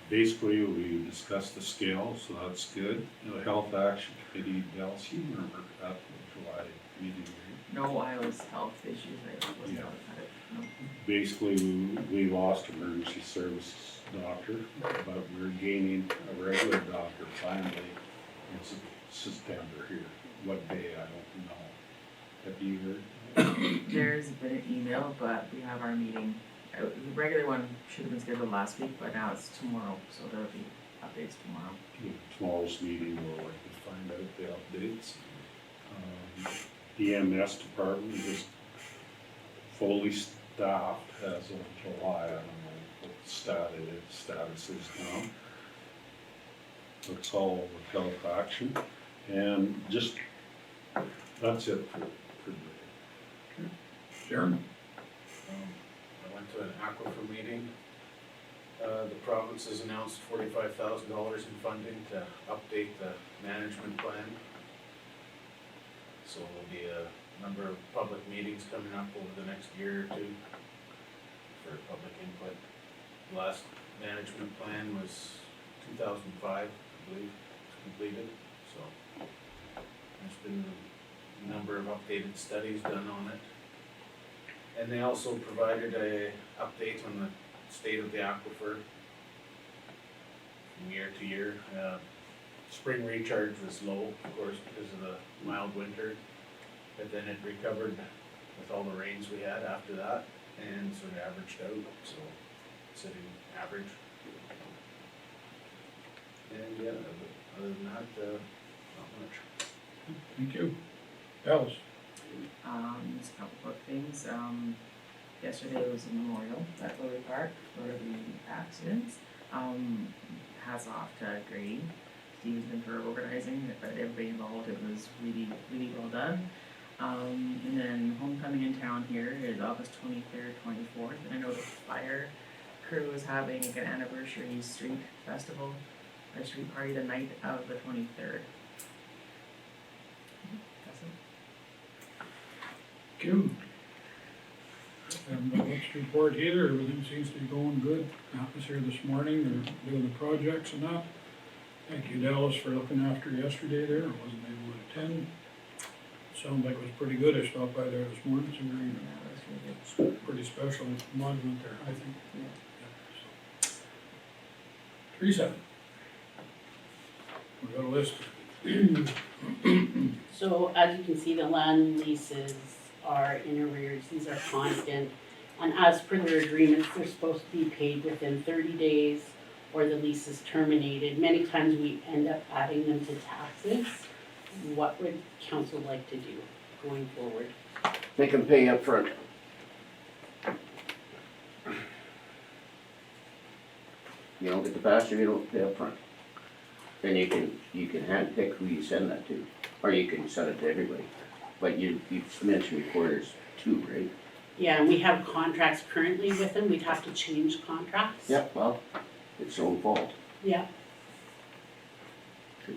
Basically, we discussed the scale, so that's good. The Health Action Committee, Dallas, you remember at the July meeting, right? No, I was health issues, I wasn't Yeah. able to cut it, no. Basically, we lost emergency services doctor, but we're gaining a regular doctor finally in September here. What day, I don't know. Have you heard? There's been an email, but we have our meeting, the regular one should have been scheduled last week, but now it's tomorrow, so there'll be updates tomorrow. Tomorrow's meeting, we'll likely find out the updates. EMS department is fully staffed as of July. I don't know what the status is now. That's all with Health Action. And just, that's it for today. Sharon? I went to an aquifer meeting. The province has announced $45,000 in funding to update the management plan. So there'll be a number of public meetings coming up over the next year or two for public input. The last management plan was 2005, I believe, it's completed, so. There's been a number of updated studies done on it. And they also provided a update on the state of the aquifer from year to year. Spring recharge was low, of course, because of the mild winter, but then it recovered with all the rains we had after that, and sort of averaged out, so sitting average. And yeah, other than that, not much. Thank you. Dallas? Just a couple quick things, yesterday was a memorial at Lily Park for the accidents. Hats off to Grady, Steve's been for organizing, but everybody involved, it was really, really well done. And then homecoming in town here is August 23rd, 24th, and I know the fire crew is having like an anniversary street festival, a street party the night of the 23rd. That's it. Thank you. Haven't got much to report either, everything seems to be going good. Matt was here this morning, they're doing the projects and that. Thank you, Dallas, for looking after yesterday there, I wasn't able to attend. Sounds like it was pretty good, I stopped by there this morning, it's a very, Yeah, that was really good. pretty special monument there, I think. Yeah. Yeah, so. Teresa? We got a list. So as you can see, the land leases are in arrears, these are constant. And as per their agreements, they're supposed to be paid within 30 days or the lease is terminated. Many times we end up adding them to taxes. What would council like to do going forward? They can pay up front. You don't get the pasture, you don't pay up front. Then you can handpick who you send that to, or you can send it to everybody. But you mentioned before there's two, right? Yeah, and we have contracts currently with them, we'd have to change contracts. Yeah, well, it's their own fault. Yeah,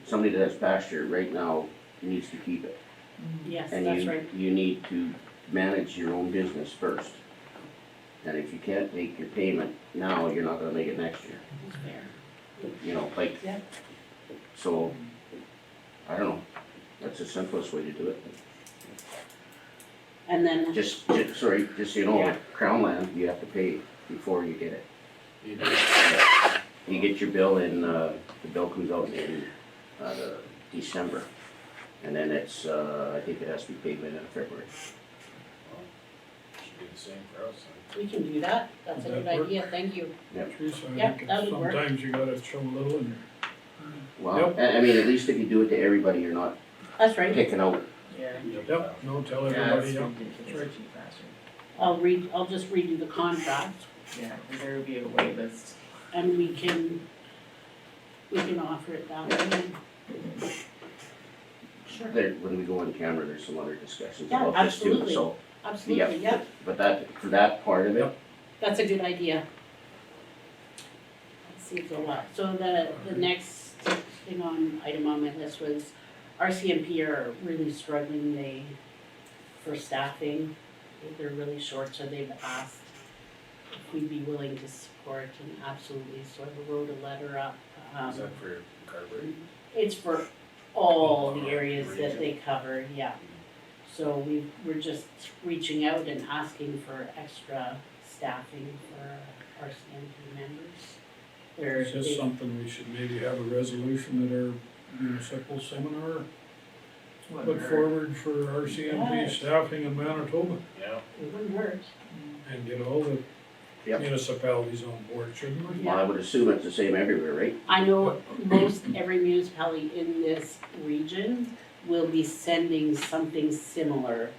Somebody that has pasture right now needs to keep it. yes, And that's right. you need to manage your own business first. And if you can't make your payment now, you're not gonna make it next year. That's fair. You know, like, Yeah. so, I don't know, that's the simplest way to do it. And then, Just so you know, Yeah. Crown land, you have to pay before you get it. You do. You get your bill in, the bill comes out in, December. And then it's, I think it has to be paid within February. Should be the same for us. We can do that, that's a Does good that work? idea, thank you. Teresa, I Yeah, think that it's would work. sometimes you gotta show a little and Well, Yep. I mean, at least if you do it to everybody, you're not That's right. picking out. Yeah. yep, no, tell Yeah, everybody, it's yep. ridiculously faster. I'll just read you the contract, Yeah, and there would be a wait list. and we can offer it that way. Sure, There, when we go on camera, there's some other discussions Yeah, about this too, absolutely. so. absolutely, yeah, But that, for that part of it, Yep. that's a good idea. Let's see if they'll, so the next item on my list was RCMP are really struggling, for staffing. They're really short, so they've asked if we'd be willing to support, and absolutely, so I wrote a letter up. Is that for Carberry? It's for all the areas that they cover, yeah. So we're just reaching out and asking for extra staffing for RCMP members. Is this something we should maybe have a resolution at our municipal seminar? Put forward for RCMP Yes. staffing in Manitoba Yeah. It wouldn't hurt. and get all the Yep. municipalities on board, shouldn't we? well, I would assume it's the same everywhere, right? I know most every municipality in this region will be sending something similar.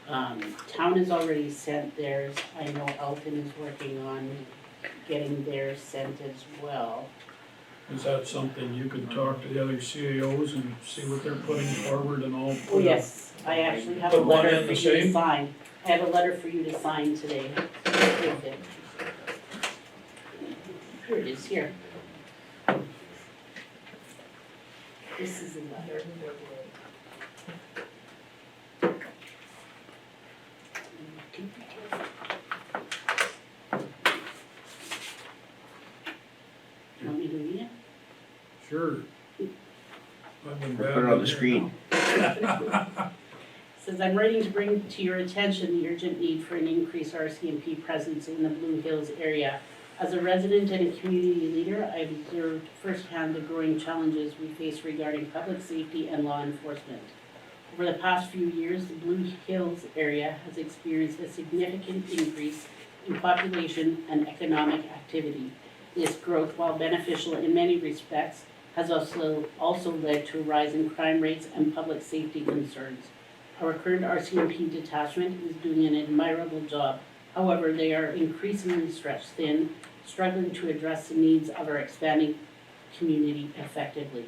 Town has already sent theirs. I know Elton is working on getting theirs sent as well. Is that something you could talk to the other CAOs and see what they're putting forward and all? Oh, yes, I actually have a Put one letter in for the you to same? sign. I have a letter for you to sign today. With it. Here it is, here. This is a letter. You want me to read it? Sure. I've been Put it bad on with the it. screen. Says, I'm writing to bring to your attention the urgent need for an increased RCMP presence in the Blue Hills area. As a resident and a community leader, I've observed firsthand the growing challenges we face regarding public safety and law enforcement. Over the past few years, the Blue Hills area has experienced a significant increase in population and economic activity. This growth, while beneficial in many respects, has also led to a rise in crime rates and public safety concerns. Our current RCMP detachment is doing an admirable job. However, they are increasingly stretched thin, struggling to address the needs of our expanding community effectively.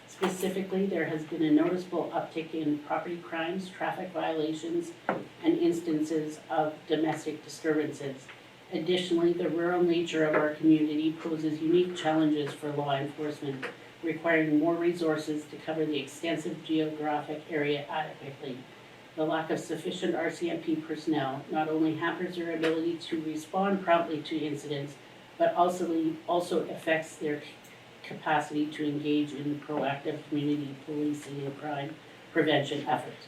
Specifically, there has been a noticeable uptick in property crimes, traffic violations, and instances of domestic disturbances. Additionally, the rural nature of our community poses unique challenges for law enforcement, requiring more resources to cover the extensive geographic area adequately. The lack of sufficient RCMP personnel not only hampers their ability to respond promptly to incidents, but also affects their capacity to engage in proactive community policing and crime prevention efforts.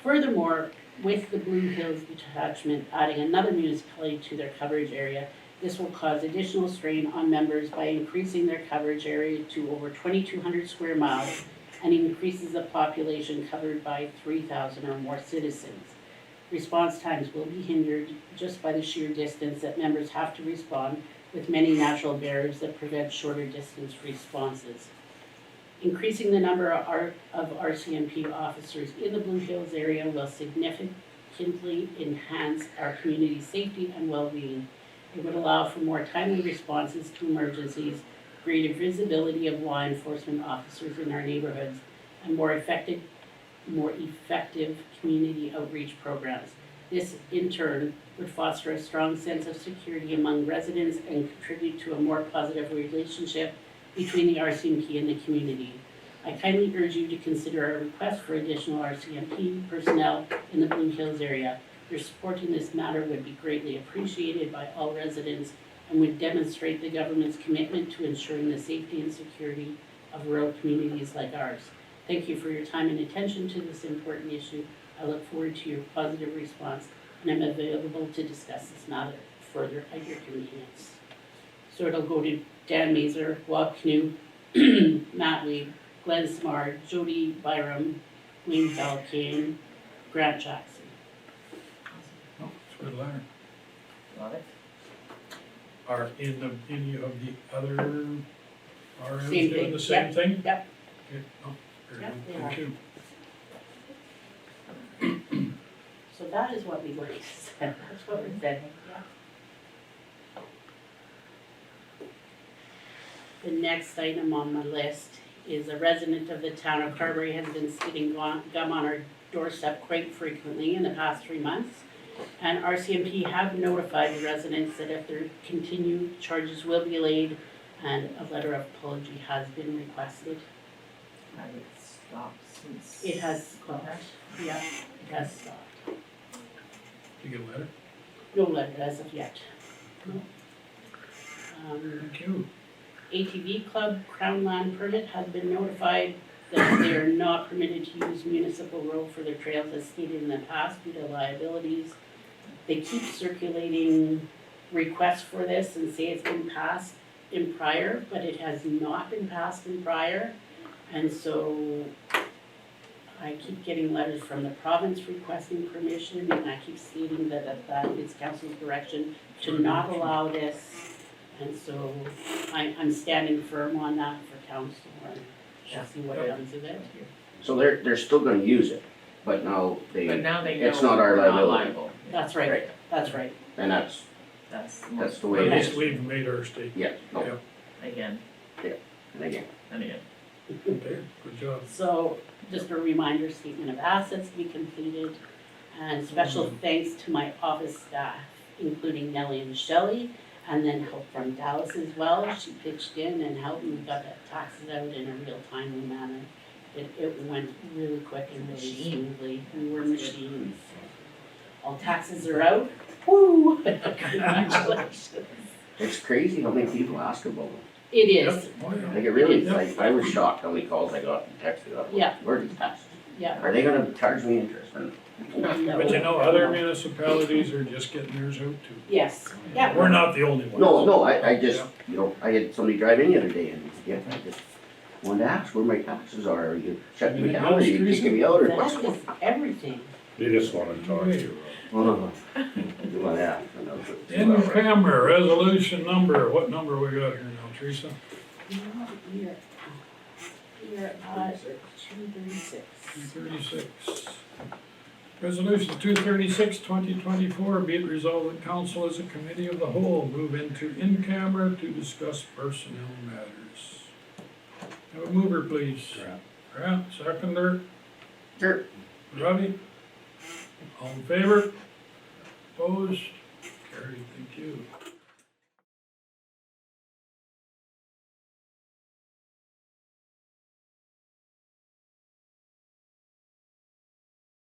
Furthermore, with the Blue Hills detachment adding another municipality to their coverage area, this will cause additional strain on members by increasing their coverage area to over 2,200 square miles and increases the population covered by 3,000 or more citizens. Response times will be hindered just by the sheer distance that members have to respond, with many natural barriers that prevent shorter distance responses. Increasing the number of RCMP officers in the Blue Hills area will significantly enhance our community safety and well-being. It would allow for more timely responses to emergencies, greater visibility of law enforcement officers in our neighborhoods, and more effective community outreach programs. This, in turn, would foster a strong sense of security among residents and contribute to a more positive relationship between the RCMP and the community. I kindly urge you to consider our request for additional RCMP personnel in the Blue Hills area. Your support in this matter would be greatly appreciated by all residents and would demonstrate the government's commitment to ensuring the safety and security of rural communities like ours. Thank you for your time and attention to this important issue. I look forward to your positive response, and I'm available to discuss this matter further at your convenience. So it'll go to Dan Mazer, Bob Knu, Matt Weed, Glenn Smart, Jody Byram, Wayne Falcone, Grant Jackson. Oh, it's a good letter. Love it. Are any of the other RMs Same doing thing, the same yep, thing? yep. Okay, oh, very Yep, good, they thank are. you. So that is what we were, that's what we're sending, yeah. The next item on the list is a resident of the town of Carberry has been spitting gum on our doorstep quite frequently in the past 3 months. And RCMP have notified the residents that if there continue, charges will be laid and a letter of apology has been requested. Has it stopped since? It has stopped, yeah, it has stopped. Did you get a letter? No letter as of yet. No. Thank you. ATV Club Crown Land Permit has been notified that they are not permitted to use municipal road for their trails as stated in the past due to liabilities. They keep circulating requests for this and say it's been passed in prior, but it has not been passed in prior. And so I keep getting letters from the province requesting permission, and I keep stating that is council's direction to not allow this. And so I'm standing firm on that for council, and we'll see what comes of it. So they're still gonna use it, but now But now they know it's not our we're not liability. liable. That's right, Right. that's right. And that's That's the the most, way At it least is. we've made our statement. Yeah, no, Yeah. again, and again, and again. Okay, good job. So just a reminder, statement of assets to be completed, and special thanks to my office staff, including Nellie and Shelley, and then help from Dallas as well. She pitched in and helped, and we got the taxes out in a real timely manner. It went really quick and really Machine. smoothly, we were machines. All taxes are out, woo! Congratulations. it's crazy how many people ask about them. It is, Yep. Oh, yeah. Like it really, Yep. like I was shocked how many calls I got and texts I got. Yeah. Where are these taxes? yeah. Are they gonna charge me interest? And But you know, other municipalities are just getting theirs out too. Yes, yeah. We're not the only ones. no, I just, you know, I had somebody drive in the other day and, yeah, I just wanted to ask where my taxes are. Are you shutting me Anything down, or are you else, kicking me out, or That what's is going everything. They just wanna talk to you. on? Well, yeah, I know, but- In camera, resolution number, what number we got here now, Teresa? We're at 236. 236. Resolution 236, 2024, be it resolved that council as a committee of the whole move into in camera to discuss personnel matters. Have a mover, please. Grant, seconder. Sure. Ravi? All in favor? Opposed?